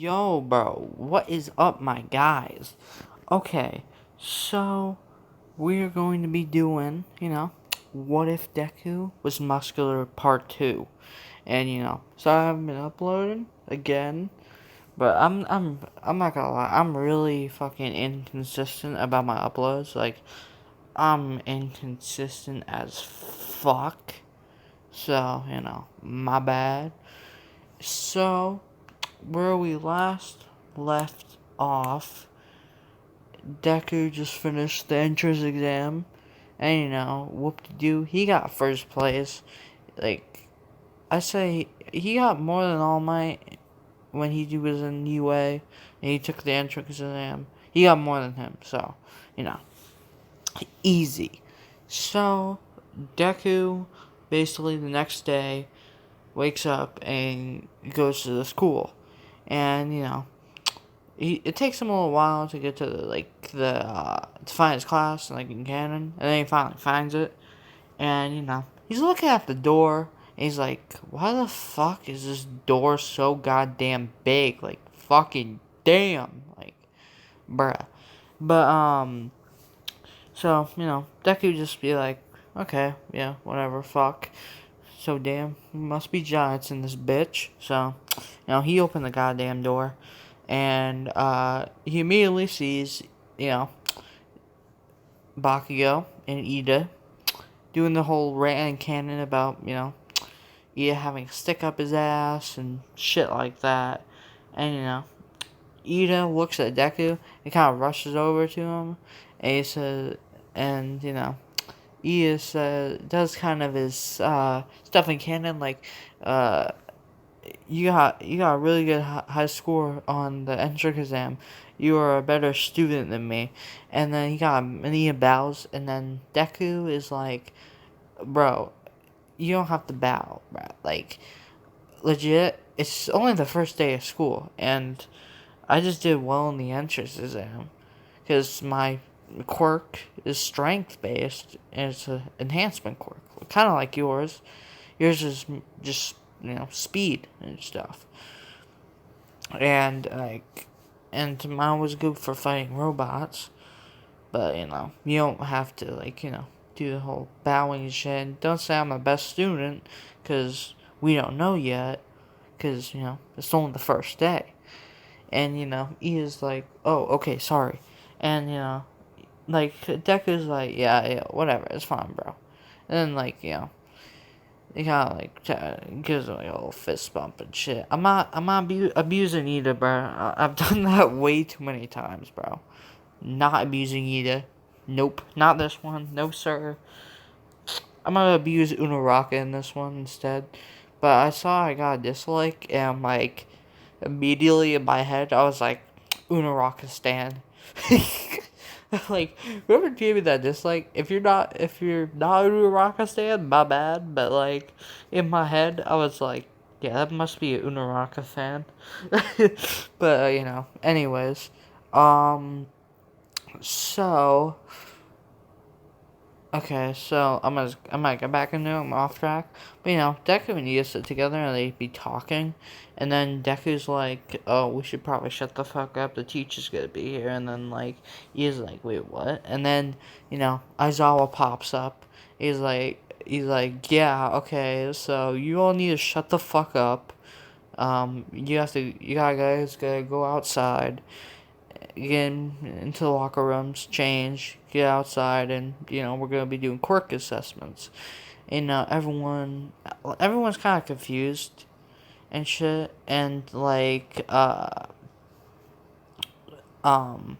Yo, bro, what is up, my guys? Okay, so we're going to be doing, what if Deku was muscular part 2. And so I haven't been uploading again, but I'm not gonna lie, I'm really fucking inconsistent about my uploads. Like, I'm inconsistent as fuck. So, my bad. So, where we last left off, Deku just finished the entrance exam, and whoop de doo, he got first place. Like, I say, he got more than All Might when he was in UA and he took the entrance exam. He got more than him, so, you know, easy. So, Deku, basically the next day, wakes up and goes to the school. And, it takes him a little while to get to to find his class like in canon, and then he finally finds it. And he's looking at the door, and he's like, "Why the fuck is this door so goddamn big? Like fucking damn, like bruh." But so Deku just be like, "Okay, yeah, whatever, fuck." So damn, must be giants in this bitch. So, he opened the goddamn door, and he immediately sees, you know, Bakugo and Ida doing the whole rant and canon about, Ida having a stick up his ass and shit like that. And, Ida looks at Deku and kind of rushes over to him, and he says, and, Ida says, does kind of his stuff in canon, like, uh, you got a really good high score on the entrance exam. You are a better student than me. And then he bows, and then Deku is like, bro, you don't have to bow, bro. Like, legit, it's only the first day of school, and I just did well in the entrance exam because my quirk is strength based, and it's an enhancement quirk, kind of like yours. Yours is just speed and stuff. And mine was good for fighting robots, but you don't have to do the whole bowing shit. Don't say I'm the best student, cause we don't know yet, cause it's only the first day. And he is like, oh, okay, sorry. And like Deku's like, yeah, whatever, it's fine, bro. And then he kind of gives him like a little fist bump and shit. I'm not abusing Ida, bro. I've done that way too many times, bro. Not abusing Ida. Nope, not this one. No, sir. I'm gonna abuse Unaraka in this one instead. But I saw I got a dislike, and immediately in my head, I was like, Unaraka stan. Like, whoever gave me that dislike, if you're not a Unaraka stan, my bad. But in my head, I was like, yeah, that must be a Unaraka fan. But anyways, um, so okay, so I'm gonna get back into it. I'm off track, but Deku and Nia sit together and they be talking, and then Deku's like, "Oh, we should probably shut the fuck up. The teacher's gonna be here." And then Nia's like, "Wait, what?" And then Aizawa pops up. He's like, "Yeah, okay. So you all need to shut the fuck up. You guys gotta go outside." Get into the locker rooms, change, get outside, and we're gonna be doing quirk assessments. And everyone's kind of confused and shit, and um,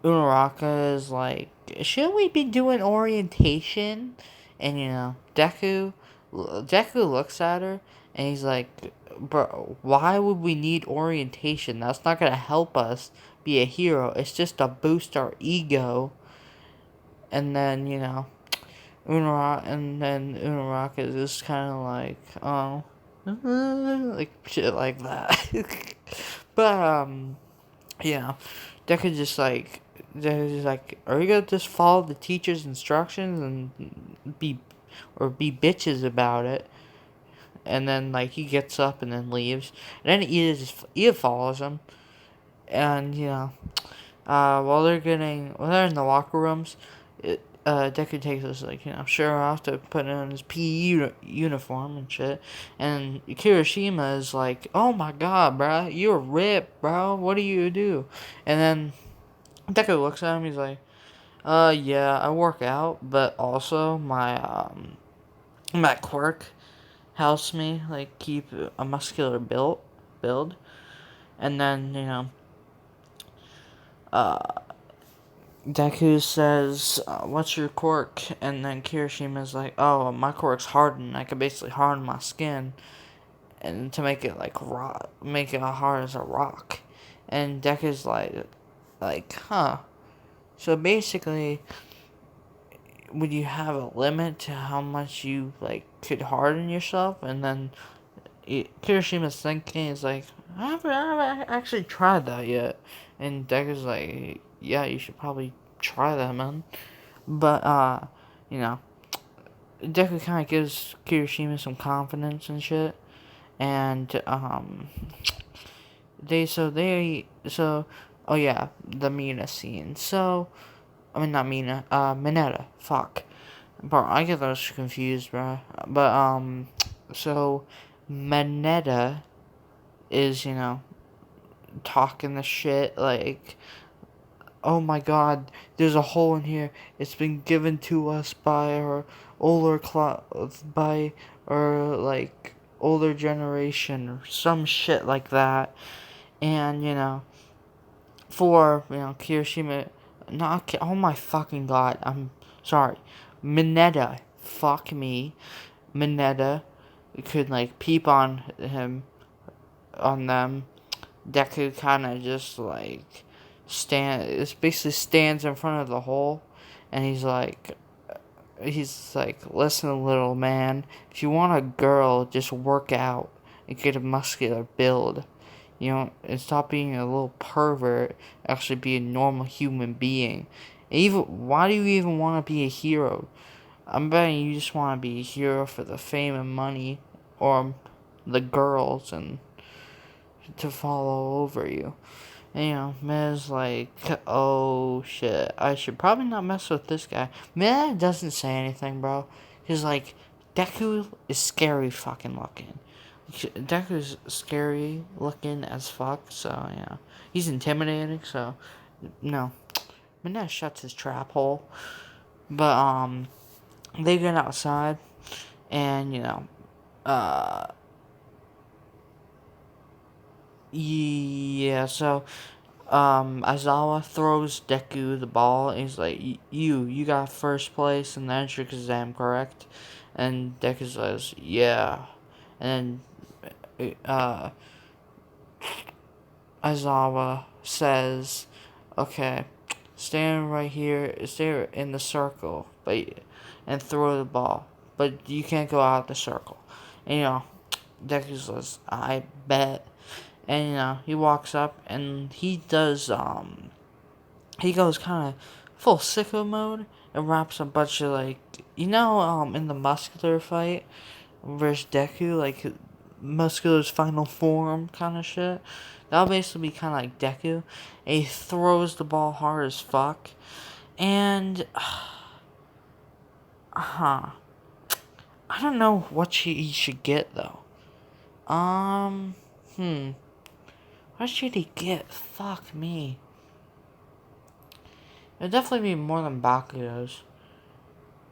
Unaraka is like, should we be doing orientation? And Deku looks at her and he's like, bro, why would we need orientation? That's not gonna help us be a hero. It's just to boost our ego. And then Unaraka is just kind of like, oh, like shit like that. But yeah, Deku just like Deku just like, are you gonna just follow the teacher's instructions and be bitches about it? and then like he gets up and then leaves, and then Ida follows him, and while they're in the locker rooms, Deku takes us like, sure off to put on his PE uniform and shit, and Kirishima is like, oh my god, bro, you're ripped, bro, what do you do? And then Deku looks at him, he's like, yeah, I work out, but also my quirk helps me like keep a muscular build, and then Deku says, what's your quirk? And then Kirishima's like, oh, my quirk's hardened. I can basically harden my skin and to make it like rock, make it hard as a rock. And Deku's huh. So basically, would you have a limit to how much you like could harden yourself? And then Kirishima's thinking is like, I haven't actually tried that yet. And Deku's like, yeah, you should probably try that, man. But, you know, Deku kind of gives Kirishima some confidence and shit. And, oh yeah, the Mina scene. So, I mean, not Mina, Mineta. Fuck. Bro, I get those confused, bro. But, so, Mineta is, talking the shit, like, oh my god, there's a hole in here. It's been given to us by our by our, like, older generation, or some shit like that. And, Kirishima, not, oh my fucking god, I'm sorry. Mineta, fuck me. Mineta could, like, peep on them. Deku kind of just like basically stands in front of the hole, and he's like, listen, little man, if you want a girl, just work out and get a muscular build, and stop being a little pervert, actually be a normal human being. And even, why do you even want to be a hero? I'm betting you just want to be a hero for the fame and money, or the girls, and to follow over you. And, Miz like, oh shit, I should probably not mess with this guy. Miz doesn't say anything, bro. He's like, Deku is scary fucking looking. Deku's scary looking as fuck, so yeah. He's intimidating, so no. Miz shuts his trap hole. But they get outside, and uh yeah, so Aizawa throws Deku the ball, and he's like, you got first place in the entrance exam, correct? And Deku says, yeah. And then, Aizawa says, okay, stand right here, stay in the circle, and throw the ball. But you can't go out the circle. And, Deku says, I bet. And, he walks up, and he goes kind of full sicko mode, and wraps a bunch of, like, in the muscular fight versus Deku, like, muscular's final form kind of shit. That'll basically be kind of like Deku. And he throws the ball hard as fuck. And, I don't know what he should get, though. What should he get? Fuck me. It'd definitely be more than Bakugo's.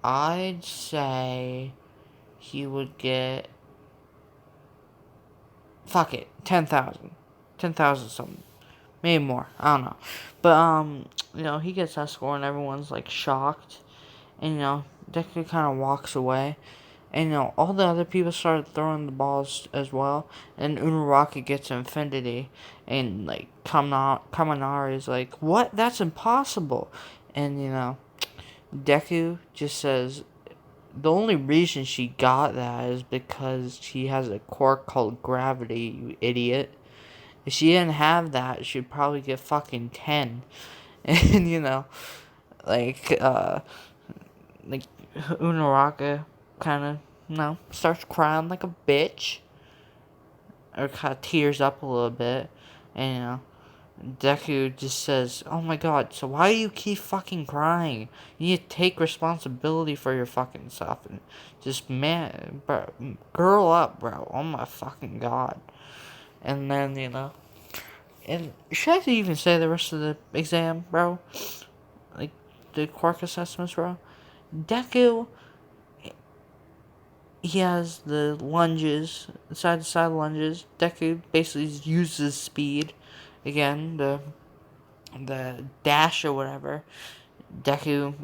I'd say he would get, fuck it, 10,000. 10,000 something. Maybe more. I don't know. But, he gets that score and everyone's, like, shocked. And, Deku kind of walks away. And, all the other people started throwing the balls as well. And Unaraka gets Infinity. And, like, Kaminari is like, what? That's impossible. And, Deku just says, the only reason she got that is because she has a quirk called gravity, you idiot. If she didn't have that, she'd probably get fucking 10. And, like Unaraka kind of starts crying like a bitch, or kind of tears up a little bit, and Deku just says, "Oh my god, so why do you keep fucking crying? You need to take responsibility for your fucking stuff and just, man, bro, girl up, bro. Oh my fucking god." And then, and should I even say the rest of the exam, bro? Like, the quirk assessments, bro? Deku, he has the lunges, side to side lunges. Deku basically uses speed. Again, the dash or whatever. Deku,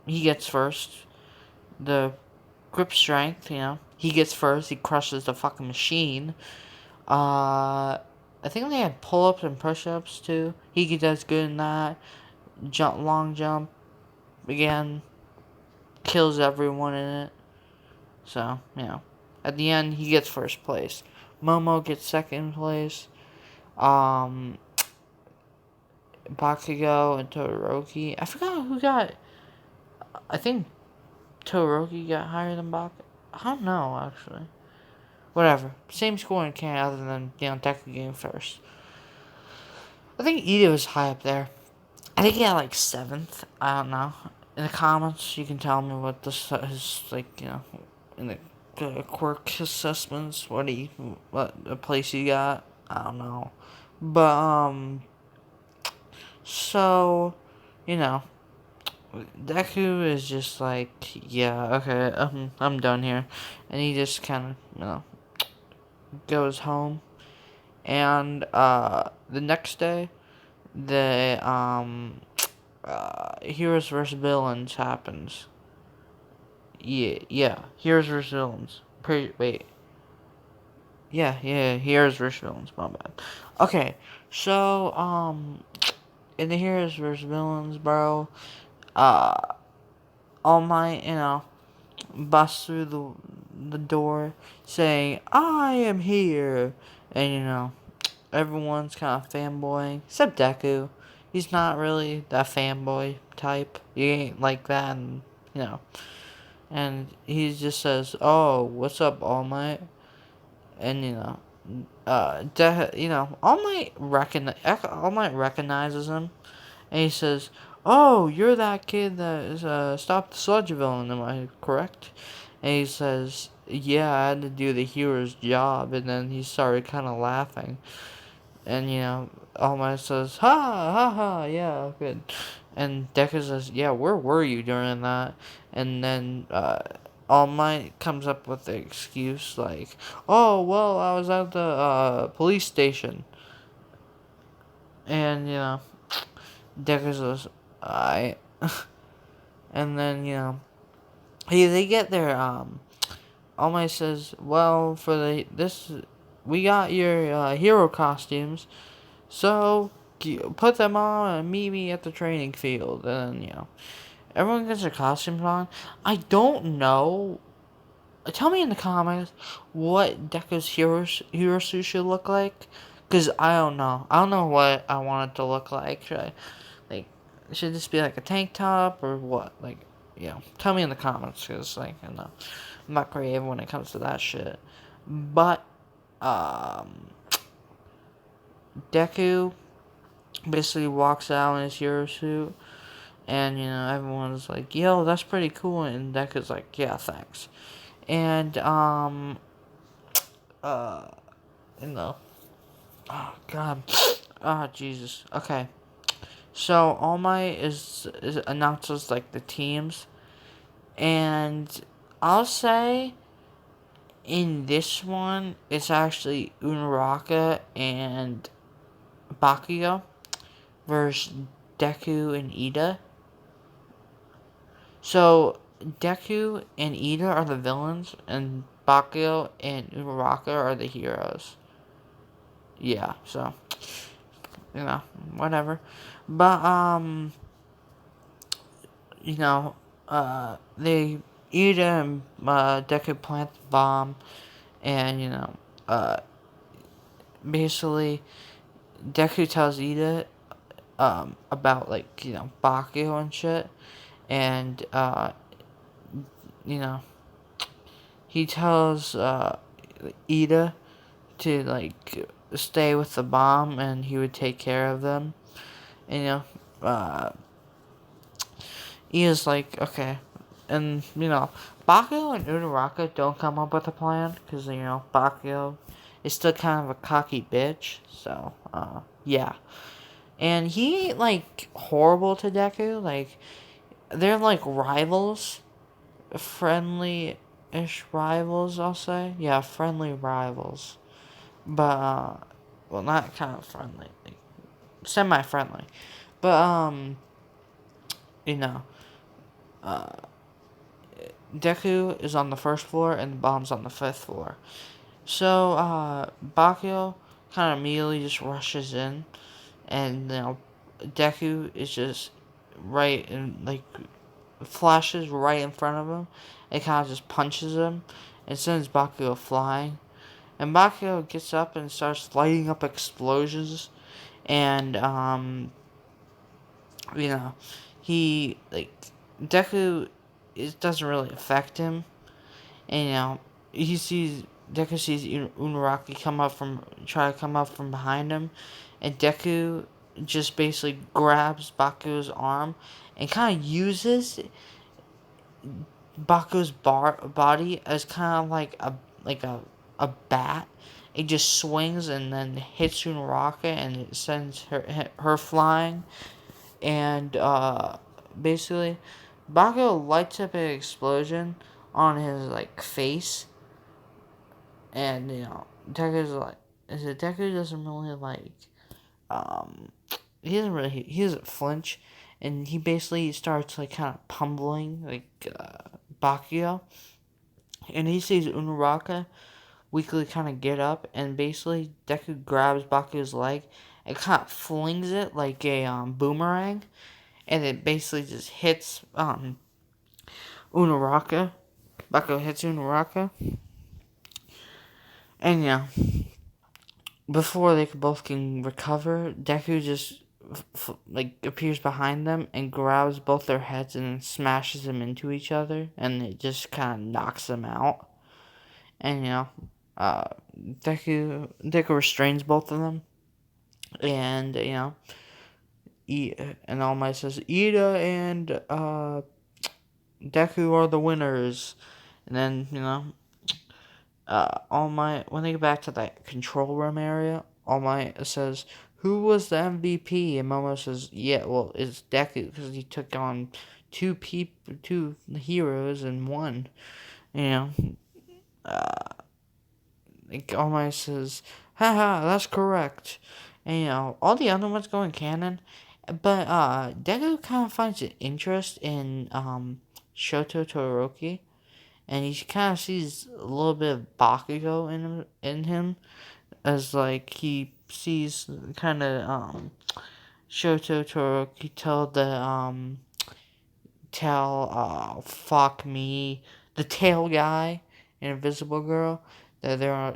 he gets first. The grip strength, he gets first. He crushes the fucking machine. I think they had pull ups and push ups too. He does good in that. Long jump, again, kills everyone in it. So, at the end, he gets first place. Momo gets second place. Um, Bakugo and Todoroki. I forgot who got. I think Todoroki got higher than Bakugo. I don't know, actually. Whatever. Same score in Canada other than, Deku getting first. I think Ida was high up there. I think he got like 7th. I don't know. In the comments, you can tell me what this is like, in the quirk assessments, what the place you got. I don't know. But, so, you know, Deku is just like, yeah, okay, I'm done here. And he just kind of, goes home. And, the next day, the, Heroes vs. Villains happens. Yeah, Heroes vs. Villains. Wait. Yeah, Heroes vs. Villains, my bad. Okay, so, in the Heroes vs. Villains, bro, All Might, busts through the door saying, "I am here," and everyone's kind of fanboying except Deku. He's not really that fanboy type. He ain't like that, and and he just says, "Oh, what's up, All Might?" And All Might recognizes him, and he says, "Oh, you're that kid that is stopped the sludge villain, am I correct?" And he says, "Yeah, I had to do the hero's job." And then he started kind of laughing, and All Might says, "Ha ha ha, yeah, good." And Deku says, "Yeah, where were you during that?" And then All Might comes up with the excuse like, "Oh, well, I was at the police station." And Deku says, "I." And then they get there. All Might says, "Well, for we got your hero costumes, so put them on and meet me at the training field." And everyone gets their costumes on. I don't know. Tell me in the comments what Deku's hero suit should look like, cause I don't know. I don't know what I want it to look like. Should this be like a tank top or what? Like, tell me in the comments, cause I'm not creative when it comes to that shit. But Deku basically walks out in his hero suit, and everyone's like, "Yo, that's pretty cool," and Deku's like, "Yeah, thanks." And uh, oh god, Jesus. Okay, so All Might is announces like the teams, and I'll say in this one it's actually Unaraka and Bakugo versus Deku and Ida. So Deku and Ida are the villains, and Bakugo and Uraraka are the heroes. Yeah, so whatever. But they Ida and Deku plant the bomb, and basically Deku tells Ida about like Bakugo and shit, and you know he tells Ida to like stay with the bomb and he would take care of them. And, Ida's like, okay. And, Bakugo and Uraraka don't come up with a plan because, Bakugo is still kind of a cocky bitch. So, yeah. And he ain't, like, horrible to Deku. Like, they're, like, rivals. Friendly-ish rivals, I'll say. Yeah, friendly rivals. But, well, not kind of friendly. Like, semi-friendly. But, you know, Deku is on the first floor and the bomb's on the fifth floor. So, Bakugo kind of immediately just rushes in, and, Deku is just right in, like, flashes right in front of him, and kind of just punches him, and sends Bakugo flying. And Bakugo gets up and starts lighting up explosions, and, you know, he, like, Deku, it doesn't really affect him. And he sees Deku sees Unaraki try to come up from behind him, and Deku just basically grabs Baku's arm and kind of uses Baku's body as kind of like a bat. It just swings and then hits Unaraka and it sends her flying. And basically, Bakugo lights up an explosion on his like face. And Deku's like, Deku doesn't really like, um, he doesn't flinch, and he basically starts like kind of pummeling like Bakugo, and he sees Unaraka weakly kind of get up, and basically Deku grabs Bakugo's leg and kind of flings it like a boomerang, and it basically just hits Unaraka. Bakugo hits Unaraka, and before they both can recover, Deku just like appears behind them and grabs both their heads and smashes them into each other, and it just kind of knocks them out. And uh, Deku restrains both of them, and and All Might says Ida and Deku are the winners, and then All Might, when they get back to that control room area, All Might says, "Who was the MVP?" And Momo says, "Yeah, well, it's Deku because he took on two heroes and won." You know, like All Might says, "Haha, that's correct." And all the other ones go in canon, but Deku kind of finds an interest in Shoto Todoroki, and he kind of sees a little bit of Bakugo in him, as like he sees kind of Shoto Todoroki tell fuck me, the tail guy in Invisible Girl, that they're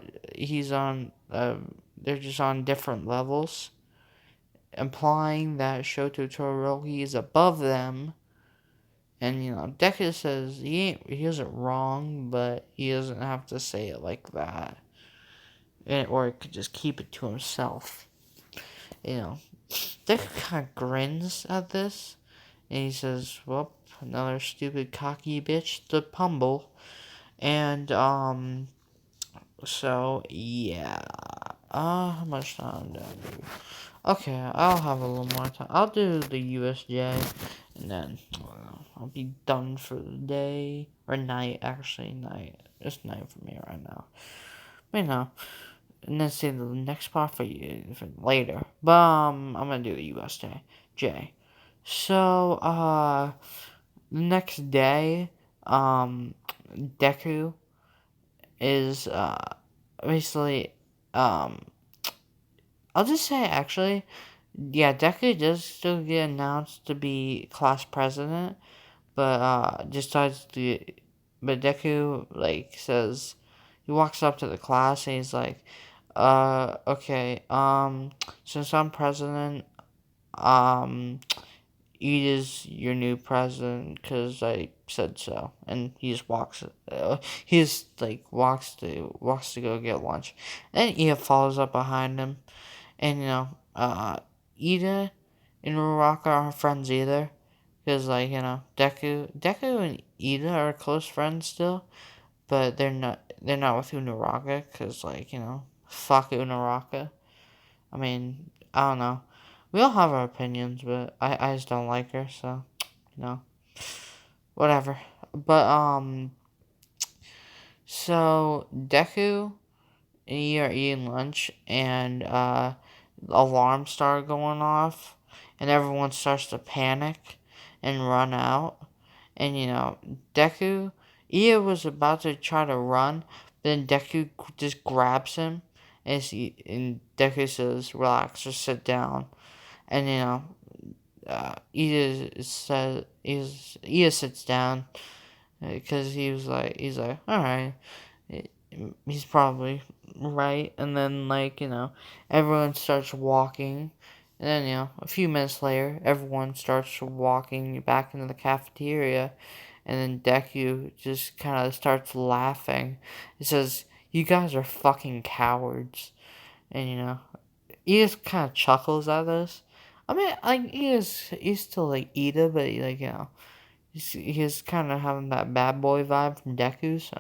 just on different levels, implying that Shoto Todoroki is above them. And Deku says he isn't wrong, but he doesn't have to say it like that, or he could just keep it to himself. Deku kind of grins at this, and he says, "Well, another stupid cocky bitch to pumble." And so yeah. How much time do I do? Okay, I'll have a little more time. I'll do the USJ, and then I'll be done for the day or night. Actually, night. It's night for me right now. But, and then save the next part for you for later. But I'm gonna do the USJ. So the next day, Deku is basically I'll just say actually, yeah, Deku does still get announced to be class president, but decides to. But Deku like says he walks up to the class and he's like, okay, since I'm president, um, Ida's your new president because I said so. And he just walks, he just, like, walks to go get lunch. And Ida follows up behind him. And, Ida and Uraraka aren't friends either. Because, like, Deku and Ida are close friends still. But they're not with Unaraka. Because, like, fuck Unaraka. I mean, I don't know. We all have our opinions, but I just don't like her, so, you know, whatever. But, so, Deku and he are eating lunch, and, alarms start going off, and everyone starts to panic and run out. And, Deku, Ia was about to try to run, but then Deku just grabs him, and Deku says, relax, just sit down. And, Ia sits down, because he's like, all right, he's probably right. And then, like, everyone starts walking, and then, a few minutes later, everyone starts walking back into the cafeteria, and then Deku just kind of starts laughing. He says, "You guys are fucking cowards," and he just kind of chuckles at this. I mean, like, he's still like Ida, but, like, he's kind of having that bad boy vibe from Deku, so,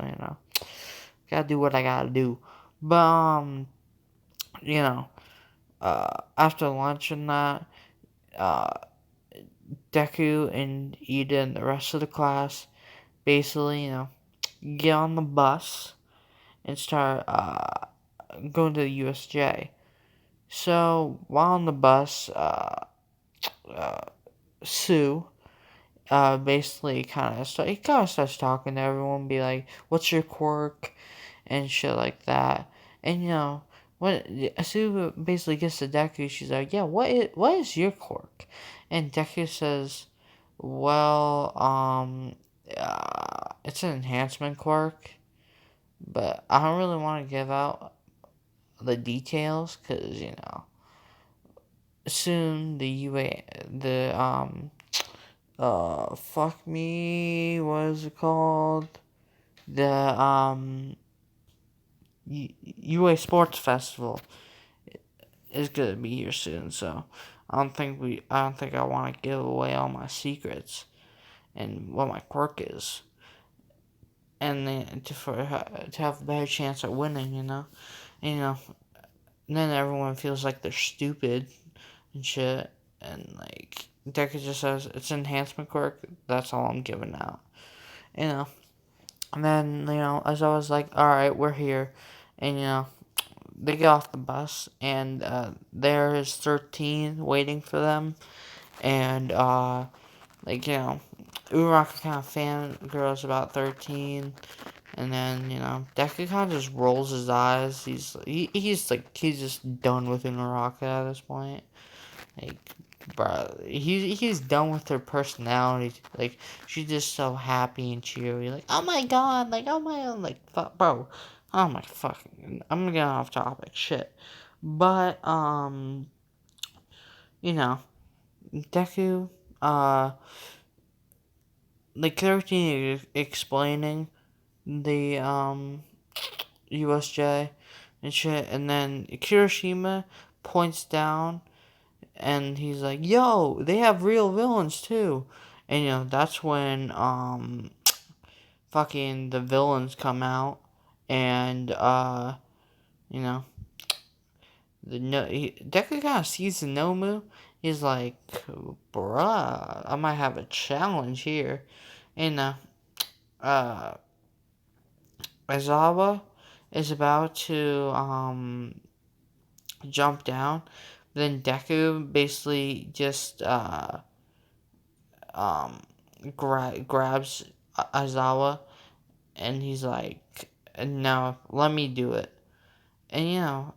gotta do what I gotta do. But, you know, after lunch and that, uh, Deku and Ida and the rest of the class basically, get on the bus and start, going to the USJ. So, while on the bus, uh, Sue, basically he kind of starts talking to everyone, be like, "What's your quirk?" and shit like that. And when Sue basically gets to Deku, she's like, "Yeah, what is your quirk?" And Deku says, "Well, it's an enhancement quirk, but I don't really want to give out the details because soon the UA the fuck me, what is it called? The UA Sports Festival is gonna be here soon, so I don't think I want to give away all my secrets and what my quirk is, and then to have a better chance at winning, and, and then everyone feels like they're stupid and shit, and, like, Deku just says it's an enhancement quirk. That's all I'm giving out, you know. And then, as I was like, all right, we're here, and they get off the bus, and there is 13 waiting for them, and like, Uraraka kind of fangirls about 13, and then, Deku kind of just rolls his eyes. He's just done with Uraraka at this point. Like, bro, he's done with her personality. Like, she's just so happy and cheery. Like, oh my god, like, oh my, like, bro, oh my fucking, I'm gonna get off topic, shit. But, Deku, like, 13 explaining the, USJ and shit, and then Kirishima points down, and he's like, "Yo, they have real villains too," and that's when fucking the villains come out, and you know, Deku kind of sees the Nomu. He's like, "Bruh, I might have a challenge here," and uh, Aizawa is about to jump down. Then Deku basically just um grabs Aizawa, and he's like, "No, let me do it." And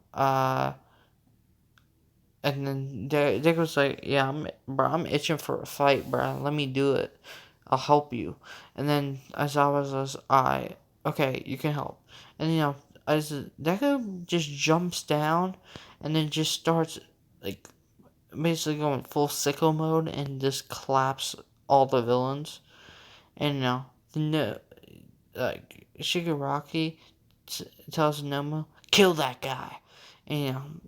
and then Deku's like, "Yeah, I'm itching for a fight, bro. Let me do it. I'll help you." And then Aizawa says, "I okay, you can help." And as Deku just jumps down, and then just starts, like, basically go in full sicko mode and just collapse all the villains. And no, like Shigaraki tells Nomu, kill that guy. And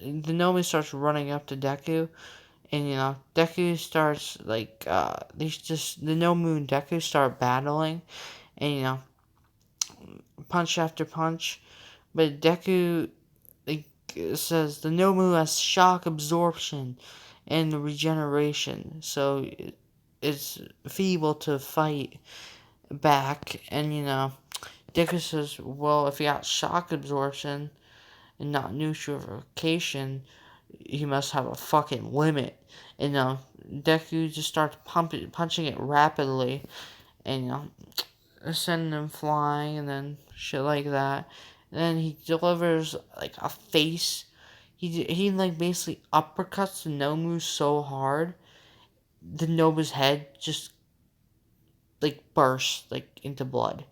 the Nomu starts running up to Deku, and Deku starts these just the Nomu and Deku start battling, and punch after punch, but Deku like says the Nomu has shock absorption and regeneration, so it's feeble to fight back, and Deku says, well, if he got shock absorption and not neutralification, he must have a fucking limit. And Deku just starts punching it rapidly, and sending him flying, and then shit like that. And then he delivers like a face. He like basically uppercuts the Nomu so hard, the Nomu's head just like bursts like into blood,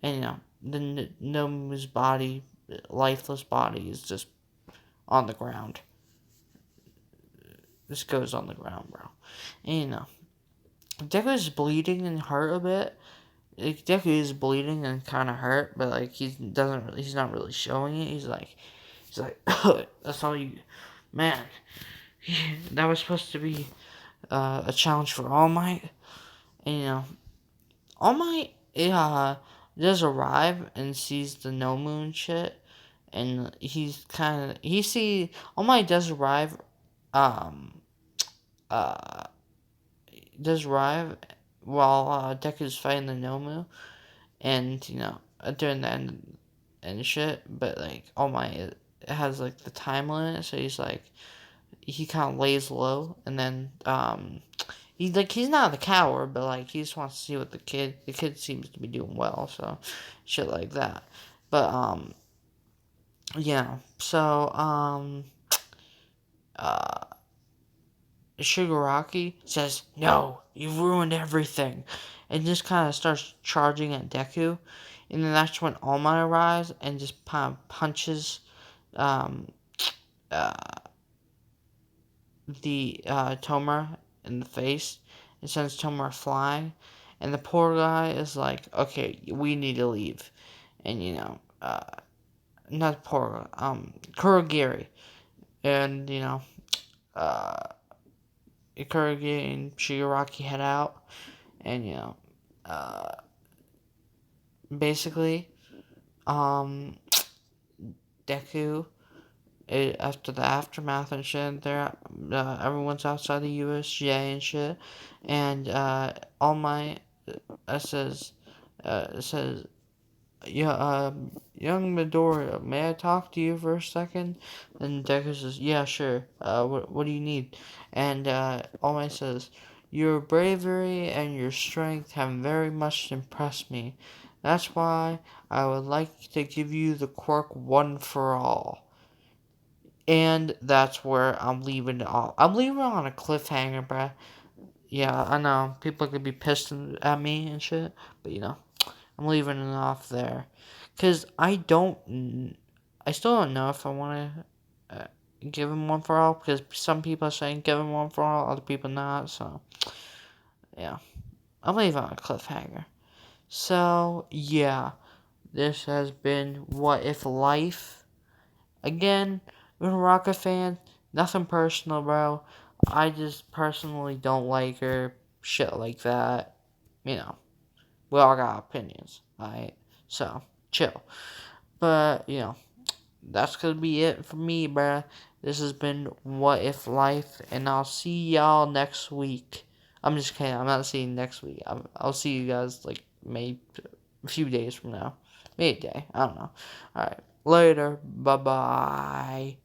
and the Nomu's body, lifeless body, is just on the ground. This goes on the ground, bro. And Deku is bleeding and hurt a bit. Like, Deku is bleeding and kind of hurt, but like he's not really showing it. He's like, that's all you, man. That was supposed to be a challenge for All Might, and All Might does arrive and sees the No Moon shit, and All Might um uh does arrive while Deku's fighting the Nomu, and during the end and shit. But like All Might, it has like the time limit, so he kind of lays low, and then he's not a coward, but like he just wants to see what the kid seems to be doing well, so shit like that. But yeah, so uh Shigaraki says, no, you've ruined everything, and just kind of starts charging at Deku. And then that's when All Might arrives and just kind of punches um, uh, the Tomura in the face and sends Tomura flying. And the poor guy is like, okay, we need to leave. And, not poor, Kurogiri. And, uh, Kurogiri and Shigaraki head out. And, uh, basically, Deku, after the aftermath and shit, everyone's outside the USJ and shit, and All Might says, yeah, young Midoriya, may I talk to you for a second? And Deku says, yeah, sure. What do you need? And All Might says, your bravery and your strength have very much impressed me. That's why I would like to give you the quirk one for all. And that's where I'm leaving it off. I'm leaving it on a cliffhanger, bruh. Yeah, I know. People could be pissed at me and shit. But, I'm leaving it off there. Because I still don't know if I want to give him one for all. Because some people are saying give him one for all, other people not. So, yeah. I'm leaving it on a cliffhanger. So, yeah. This has been What If Life. Again, with a Rocket fan, nothing personal, bro. I just personally don't like her. Shit like that. We all got opinions, alright? So, chill. But, that's gonna be it for me, bruh. This has been What If Life, and I'll see y'all next week. I'm just kidding. I'm not seeing next week. I'll see you guys, like, maybe a few days from now. Maybe a day. I don't know. Alright. Later. Bye-bye.